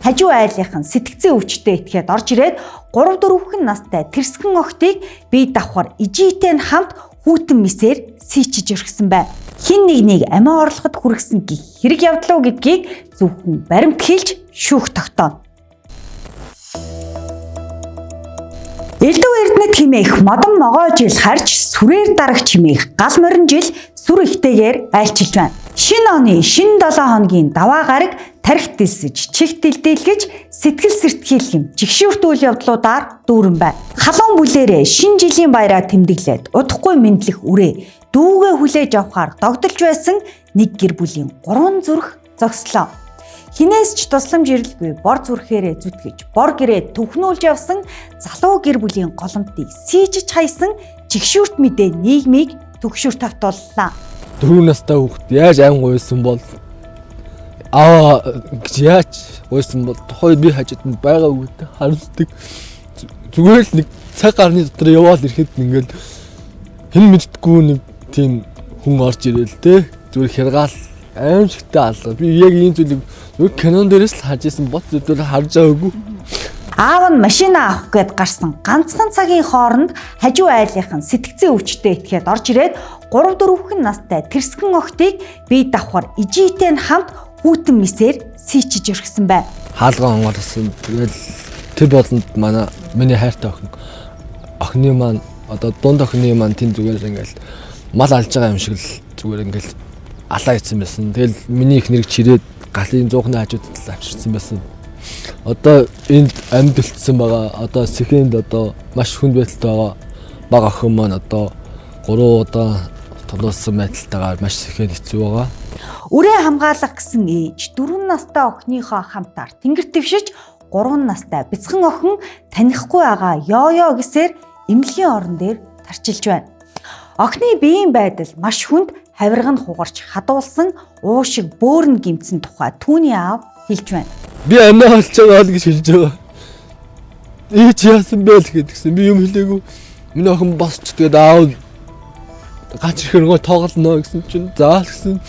Хажуу айлынхан сэтгцэн өвчтөе этгээд орж ирээд 3-4 настай тэрсгэн охтыг бие давхар ижийтэй нь хамт хүүтэн мисээр сийчиж өргсөн байна. Хин нэг амиа орлоход хүргэсэн гих хэрэг явдлаа гэдгийг зөвхөн баримт хэлж шүүх тогтооно. Элдв эрдэнэт химээх модон могоо жил харж сүрээр дарагч химээх гал морин жил сүр ихтэйгээр айлчилж байна. Шинэ оны шинэ 7 хоногийн даваа гараг тархит дэлсэж, чихт дэлдэлгэж, сэтгэл сэртгийлэх юм жигшүүрт үйл явдлуудаар дүүрэн байна. Халуун бүлээрээ шинэ жилийн баяраа тэмдэглээд удахгүй мэдлэх үрээ дүүгээ хүлээж авахаар догдолж байсан нэг гэр бүлийн 3 зүрх зогслоо. Хинээс ч тусламж ирэлгүй бор зүрхээрээ зүтгэж, бор гэрээ төвхнүүлж явсан залуу гэр бүлийн голомтыг сийжиж хайсан жигшүүрт мэдээ нийгмийг төгшүүр тавтууллаа. 4 настай хүүхэд яаж айн гойсон бол гэж яаж гойсон бол тухай би хажууд нь байгаа үгтэй харамсдаг. Зүгээр л нэг цаг гарны дотор яваал ирэхэд ингээл хэн мэддэггүй нэг тийм хүн орж ирэл те зүгээр хэргаал аимшигтай алга. Би яг ийм зүйлийг нэг кинон дээрээс л харж исэн бот зүйлээр харж байгаагүй. Аав нь машина авах гээд гарсан ганцхан цагийн хооронд хажуу айлынхан сэтгцэн өвчтөе этгээд орж ирээд 3-4 настай тэрсгэн охтыг бие давхар ижийтэй нь хамт хүүтэн мисээр сийчиж өргсөн байна. Хаалгаа онгоолсон. Тэгэл тэр болонд миний хайртай охины маань одоо дунд охины маань тэн зүгээр ингээл мал алж байгаа юм шиг л зүгээр ингээл алаа ицсэн байсан. Тэгэл миний их нэрэг чирээд галын зуухны хажуудад л авчирсан байсан. Одоо энд амьдэлтсэн байгаа. Одоо сэхэнд одоо маш хүнд байдалтай байгаа охин маань одоо 3 удаа толуулсан байдалтайгаар маш сэхэнд хэцүү байгаа. Үрээ хамгаалах гэсэн ээж 4 настай охиныхоо хамтаар тэнгэр твшиж 3 настай бяцхан охин танихгүй байгаа ёо гэсээр эмнэлгийн орон дээр тарчилж байна. Охины биеийн байдал маш хүнд, хавирга нь хугарч хадуулсан, уушиг бөөрн гимцэн тухай түүний аав хэлж байна. Би амиа олж байгаа гэж хэлж байгаа. Ээж яасан бэ гэдгсэн. Би юм хэлээгүй. Миний охин босч тэгээд аав гач ирэнгөө тоглоно гэсэн чинь заал гэсэн.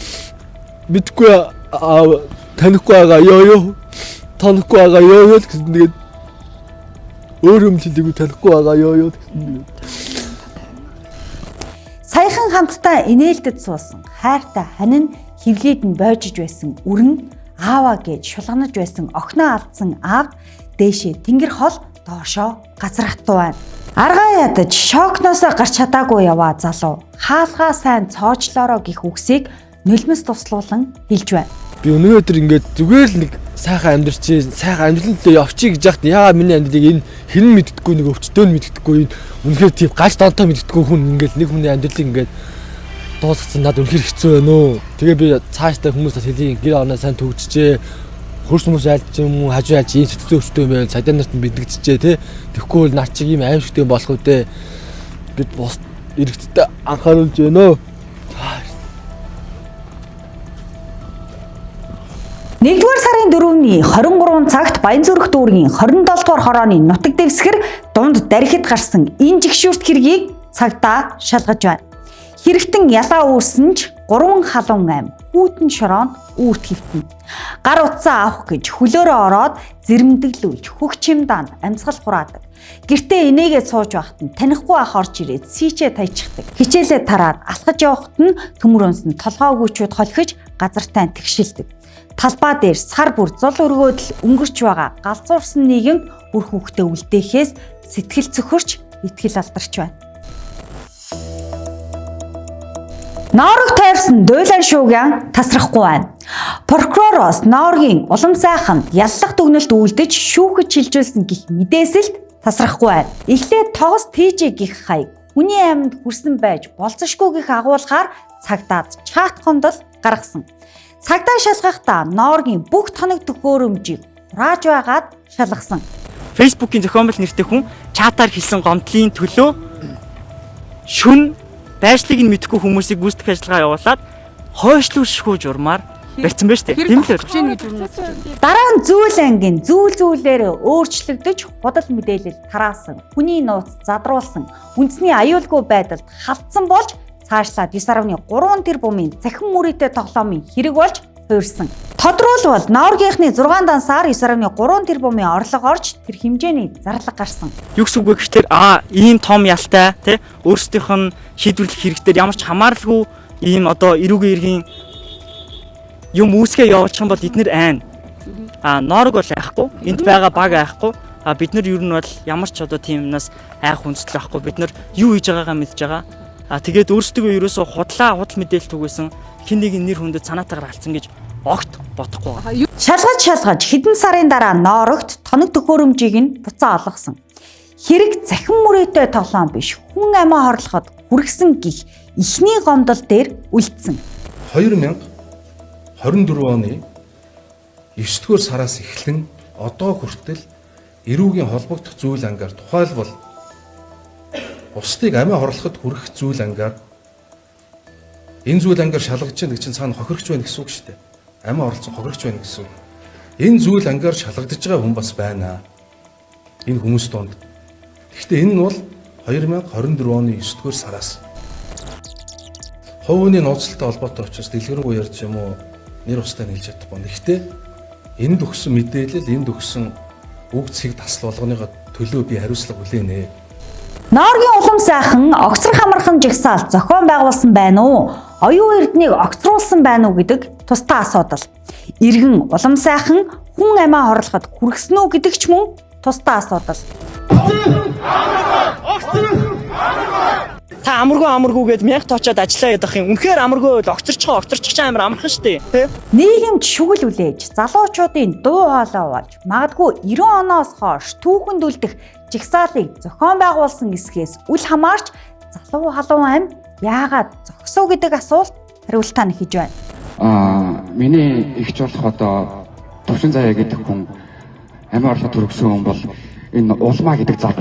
Мэдгүй аав танихгүй байгаа ёо. Танихгүй байгаа ёо гэсэн. Тэгээд өөр юм хэлээгүй танихгүй байгаа ёо гэсэн. Саяхан хамтдаа инээлдэд суусан хайртай ханин хөвлийг нь бойжиж байсан үрэн ааваа гэж шулганаж байсан охиноо алдсан аавд дээшээ тэнгэр хол доошоо газар хатуу байна. Аргаа ядаж шокноосоо гарч чадаагүй яваа залуу хаалгаа сайн цоочлоороо гих үгсийг нулимс туслуулан хэлж байна. Би өнөөдөр ингээд зүгээр л нэг сайхан амьдрчээ, сайхан амьдралдаа явчих гэж яхад яагаад миний амьдралыг энэ хэн мэддэггүй нэг өвчтөө нь мэддэггүй үнэхээр тийм гач донтой мэддэггүй хүн ингээд нэг хүний амьдралыг ингээд дуусгацсан надад үнэхээр хэцүү байна өө. Тэгээ би цаашдаа хүмүүсээс хэлий гэр орноо сайн төгжжээ. Хөрс хүмүүс айлч юм уу хажуу айлч ийм сэтгцэн өвчтөө юм байна. Цадаа нарт бэлдэгчжээ те. Тэгэхгүй бол нар чиг ийм аимшигтэй болох үдэ гэд бос эрэгтдээ анхааруулж байна өө. 1-р сарын 4-ний 23 цагт Баянзүрх дүүргийн 27-р хорооны нутаг дэвсгэр дунд дарихад гарсан энэ жигшүүрт хэргийг цагдаа шалгаж байна. Хэрэгтэн ялаа үүрсэн ч 3 халуун аймаг хүүтэн шороонд үүрт хэвтэн. Гар утсаа авах гэж хөлөөрөө ороод зэрэмдэглүүлж хөх чимдаанд амьсгал хураадаг. Гэртээ инээгээ сууж байхад нь танихгүй ах орж ирээд сийчээ тайчихдаг. Хичээлээ тараад алхаж явахад нь төмөрөнс нь толгоогүйчүүд холхиж газартаа тэгшилдэг. Талбай дээр сар бүр зул өргөөдөл өнгөрч байгаа галзуурсан нийгэмд үр хүүхдээ үлдээхээс сэтгэл цөхөрч итгэл алдарч байна. Ноорог тойрсон дуйлан шуугиан тасрахгүй байна. Прокуророос Ноорогийн улам сайханд яллах дүгнэлт үйлдэж шүүхэд шилжүүлсэн гих мэдээсэлд тасрахгүй байна. Эхлээд тогос ТЖ гих хаяг хүний амьд хүрсэн байж болцошгүй гих агуулгаар цагдаад чат гондол гаргасан. Цагдаа шалгахдаа Ноорогийн бүх тоног төхөөрөмжийг хурааж байгаад шалгасан. Facebook-ийн зохиомжтой нэртэй хүн чатаар хийсэн гомдлын төлөө шүн байршлыг нь мэдэхгүй хүмүүсийг гүйцэтгэх ажиллагаа явуулаад хойшлуулшгүй журмаар барьсан байж тээ. Тийм л үү. Дараа нь зүйл ангийн зүйлээр өөрчлөгдөж худал мэдээлэл тараасан, хүний нууц задруулсан, үндэсний аюулгүй байдалд халтсан болж цаашлаад 9.3 тэрбумын цахим мөрөөдөө тоглоомын хэрэг болж хуурсан. Тодруулбал Норвегийнхны 6 дансаар 9.3 тэрбумын орлого орж тэр хэмжээний зарлага гарсан. Юу гэсэн үг вэ гэхээр ийм том ялтай тий өөрсдийнх нь шийдвэрлэх хэрэгтэр ямар ч хамааралгүй ийм одоо эрүүгийн иргэн юм үүсгээ явуулчих юм бол эднэр айн. Норвег бол айхгүй. Энд байгаа баг айхгүй. Бид нар ер нь бол ямар ч одоо тийм юмнаас айх хүндэтгэл байхгүй. Бид нар юу хийж байгаагаа мэдж байгаа. Тэгээд өөрсдөө ерөөсөө худал мэдээлэл түгээсэн хин нэгний нэр хүндэд санаатаагаар алдсан гэж огт бодохгүй байгаа. Шалгаж хэдэн сарын дараа Норвегт тоног төхөөрөмжийг нь буцаа олгосон. Хэрэг захин мөрөөдөө тоглоом биш хүн амиа хорлоход хүргэсэн гих ихний гомдол дээр үлдсэн. 2024 оны 9-р сараас эхлэн одоо хүртэл эрүүгийн холбогдох зүйл ангаар тухайлбал бусдыг амиа хорлоход хүрэх зүйл ангаар энэ зүйл ангаар шалгаж чинь чинь цаана хохирогч байна гэсэн үг шүү дээ. Амиа хорлцсон хохирогч байна гэсэн үг. Энэ зүйл ангаар шалгагдж байгаа хүн бас байна. Энэ хүмүүс донд. Гэхдээ энэ нь бол 2024 оны 9-р сараас хувийн нууцтай холбоотой учраас дэлгэрэнгүй ярьж юм уу нэр устдаа хэлж чадахгүй. Гэхдээ энд өгсөн мэдээлэл, энд өгсөн үг цэг тасал болгоныхоо төлөө би хариуцлага хүлээнэ. Норвегийн улам сайхан огцрох амархан жигсаал зохион байгуулсан байна уу? Оюун эрднийг огцруулсан байна уу гэдэг тусдаа асуудал. Иргэн улам сайхан хүн амиа хорлоход хүргэсэн үү гэдэг ч мөн тусдаа асуудал. Та амаргүй гэд мянга тоочоод ажиллаа ядах юм. Үнэхээр амаргүй бол огцорч амар амархан штэ. Тэ? Нийгэмд шүгэл үлээж, залуучуудын дуу хоолой болж, магадгүй 90 оноос хойш түүхэнд үлдэх жигсаалыг зохион байгуулсан эсхээс үл хамаарч залуу халуун ам яагаад зогсов гэдэг асуулт хариултаа нэхэж байна. Миний ихч болох одоо Төвшин Заяа гэдэг хүн амиа орлоход хүргэсэн хүн бол энэ улмаа гэдэг зав.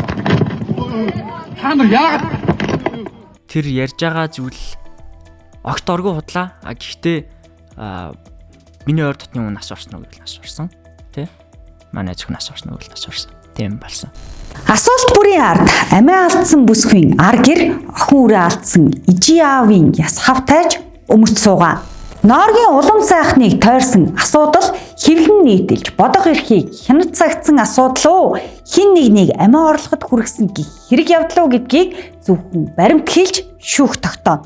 Та нар яагаад Тэр ярьж байгаа зүйл огт оргүй худлаа. Гэхдээ миний ойр дотны хүн нас орсон уу гэж нас орсон. Тэ? Манай зөвхөн нас орсон уу гэж нас орсон. Тийм болсон. Асуулт бүрийн ард амиа алдсан бүсгүй ар гэр охин үрээ алдсан ижи аавын яс хавтайж өмөрч суугаа. Норвегийн улам сайхныг тойрсон асуудал хэрхэн нийтэлж бодох эрхийг хянаж цагтсан асуудал уу хин нэгнийг амиа орлоход хүргэсэн гэх хэрэг явдал уу гэдгийг зөвхөн баримт хэлж шүүх тогтооно.